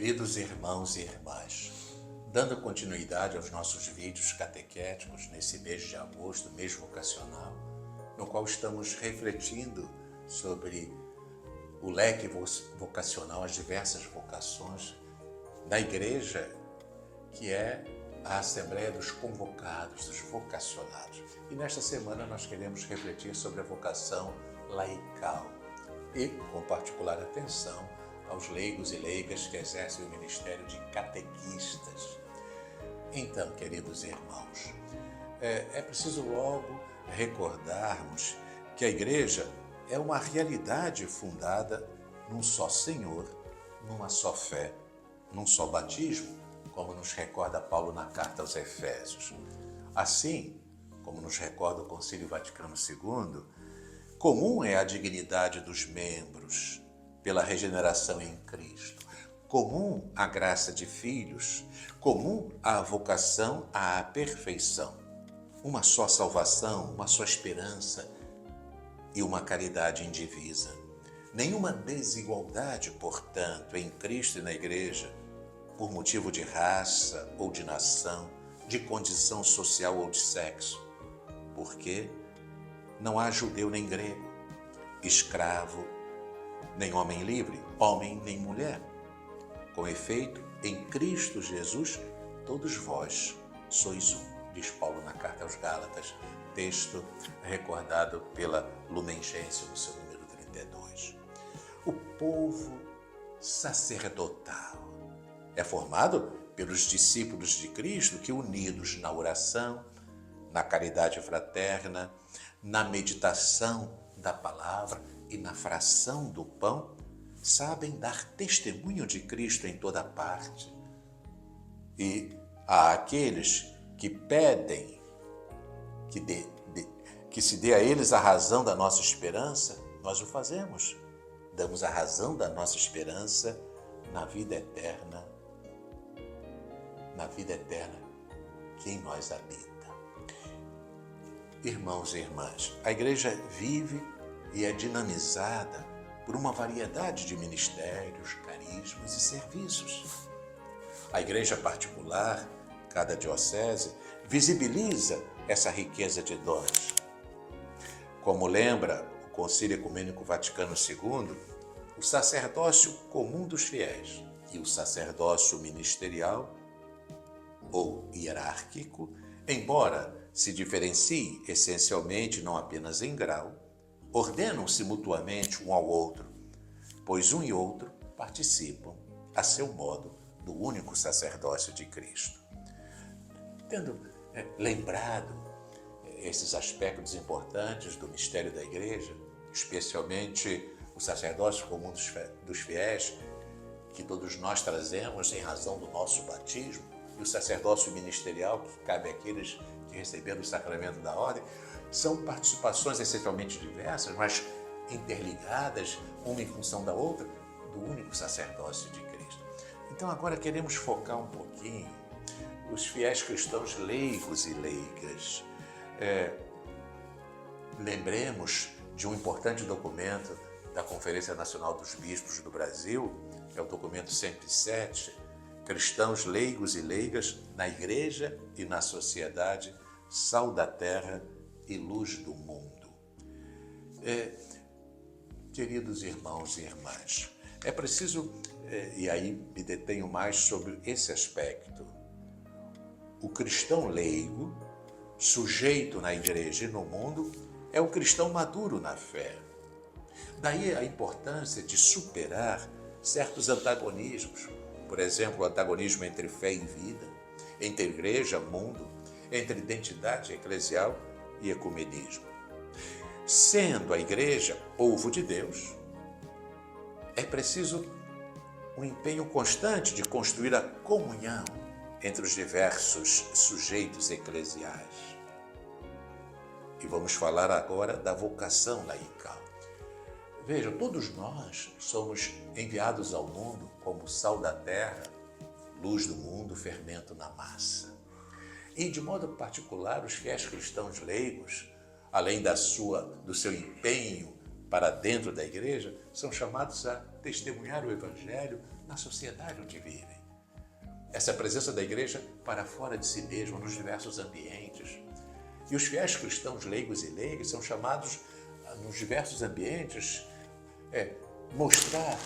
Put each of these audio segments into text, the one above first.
Queridos irmãos e irmãs, dando continuidade aos nossos vídeos catequéticos nesse mês de agosto, mês vocacional, no qual estamos refletindo sobre o leque vocacional, as diversas vocações da Igreja, que é a Assembleia dos Convocados, dos Vocacionados. E nesta semana nós queremos refletir sobre a vocação laical e, com particular atenção, aos leigos e leigas que exercem o ministério de catequistas. Então, queridos irmãos, é preciso logo recordarmos que a Igreja é uma realidade fundada num só Senhor, numa só fé, num só batismo, como nos recorda Paulo na carta aos Efésios. Assim, como nos recorda o Concílio Vaticano II, comum é a dignidade dos membros pela regeneração em Cristo, comum a graça de filhos, comum a vocação à perfeição, uma só salvação, uma só esperança e uma caridade indivisa. Nenhuma desigualdade, portanto, em Cristo e na Igreja, por motivo de raça ou de nação, de condição social ou de sexo, porque não há judeu nem grego, escravo nem homem livre, homem nem mulher. Com efeito, em Cristo Jesus, todos vós sois um, diz Paulo na carta aos Gálatas, texto recordado pela Lumen Gentium no seu número 32. O povo sacerdotal é formado pelos discípulos de Cristo que, unidos na oração, na caridade fraterna, na meditação da palavra e na fração do pão, sabem dar testemunho de Cristo em toda parte. E a aqueles que pedem que se dê a eles a razão da nossa esperança, nós o fazemos. Damos a razão da nossa esperança na vida eterna que em nós habita. Irmãos e irmãs, a Igreja vive e é dinamizada por uma variedade de ministérios, carismas e serviços. A Igreja particular, cada diocese, visibiliza essa riqueza de dons. Como lembra o Concílio Ecumênico Vaticano II, o sacerdócio comum dos fiéis e o sacerdócio ministerial ou hierárquico, embora se diferenciem essencialmente não apenas em grau, ordenam-se mutuamente um ao outro, pois um e outro participam, a seu modo, do único sacerdócio de Cristo. Tendo lembrado esses aspectos importantes do mistério da Igreja, especialmente o sacerdócio comum dos fiéis, que todos nós trazemos em razão do nosso batismo, e o sacerdócio ministerial, que cabe àqueles que receberam o sacramento da ordem, são participações essencialmente diversas, mas interligadas, uma em função da outra, do único sacerdócio de Cristo. Então agora queremos focar um pouquinho os fiéis cristãos leigos e leigas. Lembremos de um importante documento da Conferência Nacional dos Bispos do Brasil, que é o documento 107, Cristãos leigos e leigas na Igreja e na sociedade, sal da terra e luz do mundo. Queridos irmãos e irmãs, é preciso, e aí me detenho mais sobre esse aspecto, o cristão leigo, sujeito na Igreja e no mundo, é o cristão maduro na fé. Daí a importância de superar certos antagonismos, por exemplo, o antagonismo entre fé e vida, entre igreja, mundo, entre identidade eclesial e ecumenismo. Sendo a Igreja povo de Deus, é preciso um empenho constante de construir a comunhão entre os diversos sujeitos eclesiais. E vamos falar agora da vocação laical. Vejam, todos nós somos enviados ao mundo como sal da terra, luz do mundo, fermento na massa. E, de modo particular, os fiéis cristãos leigos, além do seu empenho para dentro da Igreja, são chamados a testemunhar o Evangelho na sociedade onde vivem. Essa presença da igreja para fora de si mesma, nos diversos ambientes. E os fiéis cristãos leigos e leigas são chamados, nos diversos ambientes, mostrar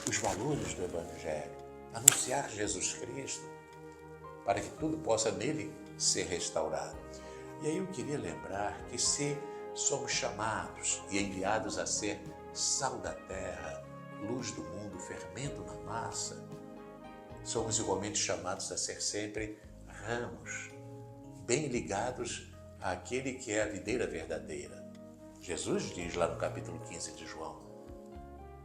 os valores do Evangelho, anunciar Jesus Cristo, para que tudo possa nele ser restaurado. E aí eu queria lembrar que se somos chamados e enviados a ser sal da terra, luz do mundo, fermento na massa, somos igualmente chamados a ser sempre ramos, bem ligados àquele que é a videira verdadeira. Jesus diz lá no capítulo 15 de João: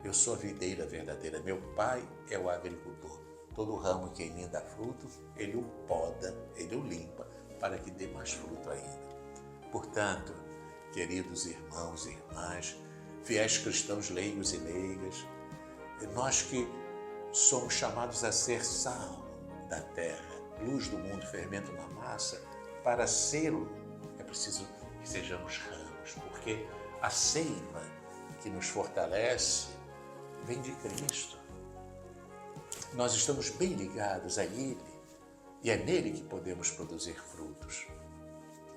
eu sou a videira verdadeira, meu Pai é o agricultor. Todo ramo que em mim dá fruto, ele o poda, ele o limpa, para que dê mais fruto ainda. Portanto, queridos irmãos e irmãs, fiéis cristãos leigos e leigas, nós que somos chamados a ser sal da terra, luz do mundo, fermento na massa, para sê-lo é preciso que sejamos ramos, porque a seiva que nos fortalece vem de Cristo. Nós estamos bem ligados a Ele e é nele que podemos produzir frutos.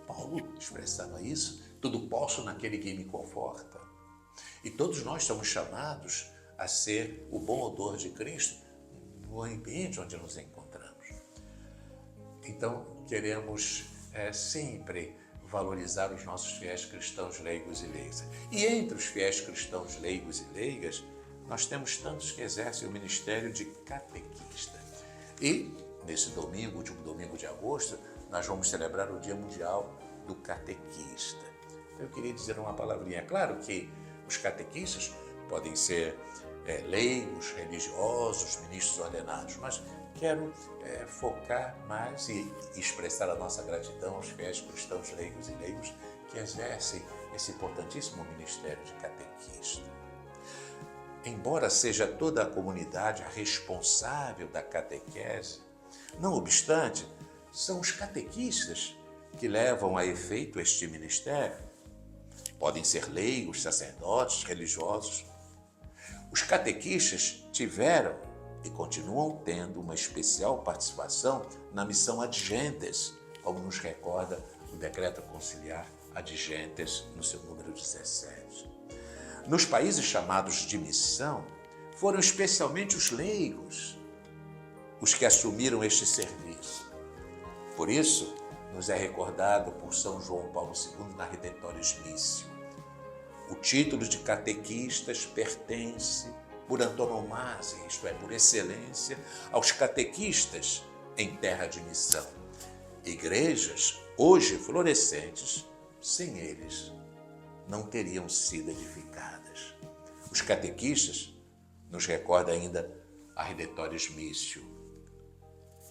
Paulo expressava isso: tudo posso naquele que me conforta. E todos nós somos chamados a ser o bom odor de Cristo no ambiente onde nos encontramos. Então, queremos sempre valorizar os nossos fiéis cristãos leigos e leigas. E entre os fiéis cristãos leigos e leigas, nós temos tantos que exercem o ministério de catequista. E, nesse domingo, último domingo de agosto, nós vamos celebrar o Dia Mundial do Catequista. Eu queria dizer uma palavrinha. É claro que os catequistas podem ser leigos, religiosos, ministros ordenados, mas quero focar mais e expressar a nossa gratidão aos fiéis cristãos leigos e leigos que exercem esse importantíssimo ministério de catequista. Embora seja toda a comunidade a responsável da catequese, não obstante, são os catequistas que levam a efeito este ministério. Podem ser leigos, sacerdotes, religiosos. Os catequistas tiveram e continuam tendo uma especial participação na missão Ad Gentes, como nos recorda o decreto conciliar Ad Gentes no seu número 17. Nos países chamados de missão, foram especialmente os leigos os que assumiram este serviço. Por isso, nos é recordado por São João Paulo II na Redemptoris Missio. O título de catequistas pertence, por antonomasia, isto é, por excelência, aos catequistas em terra de missão. Igrejas, hoje florescentes, sem eles, não teriam sido edificadas. Os catequistas nos recorda ainda a Redemptoris Missio.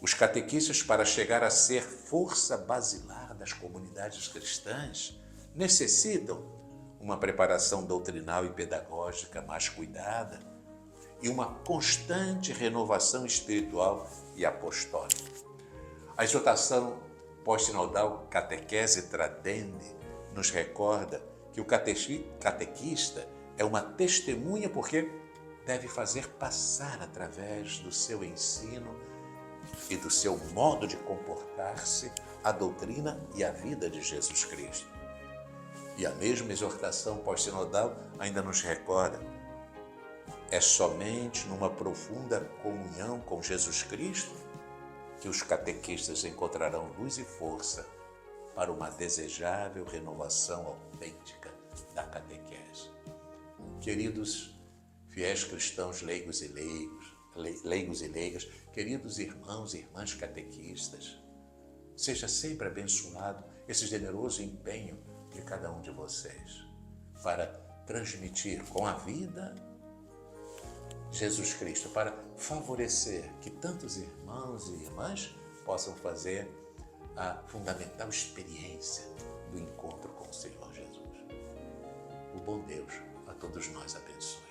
Os catequistas, para chegar a ser força basilar das comunidades cristãs, necessitam uma preparação doutrinal e pedagógica mais cuidada e uma constante renovação espiritual e apostólica. A exortação pós-sinodal Catequese Tradendi nos recorda que o catequista é uma testemunha porque deve fazer passar através do seu ensino e do seu modo de comportar-se a doutrina e a vida de Jesus Cristo. E a mesma exortação pós-sinodal ainda nos recorda: é somente numa profunda comunhão com Jesus Cristo que os catequistas encontrarão luz e força para uma desejável renovação autêntica da catequese. Queridos fiéis cristãos leigos e leigas, queridos irmãos e irmãs catequistas, seja sempre abençoado esse generoso empenho de cada um de vocês para transmitir com a vida Jesus Cristo, para favorecer que tantos irmãos e irmãs possam fazer a fundamental experiência do encontro com o Senhor Jesus. O bom Deus a todos nós abençoe.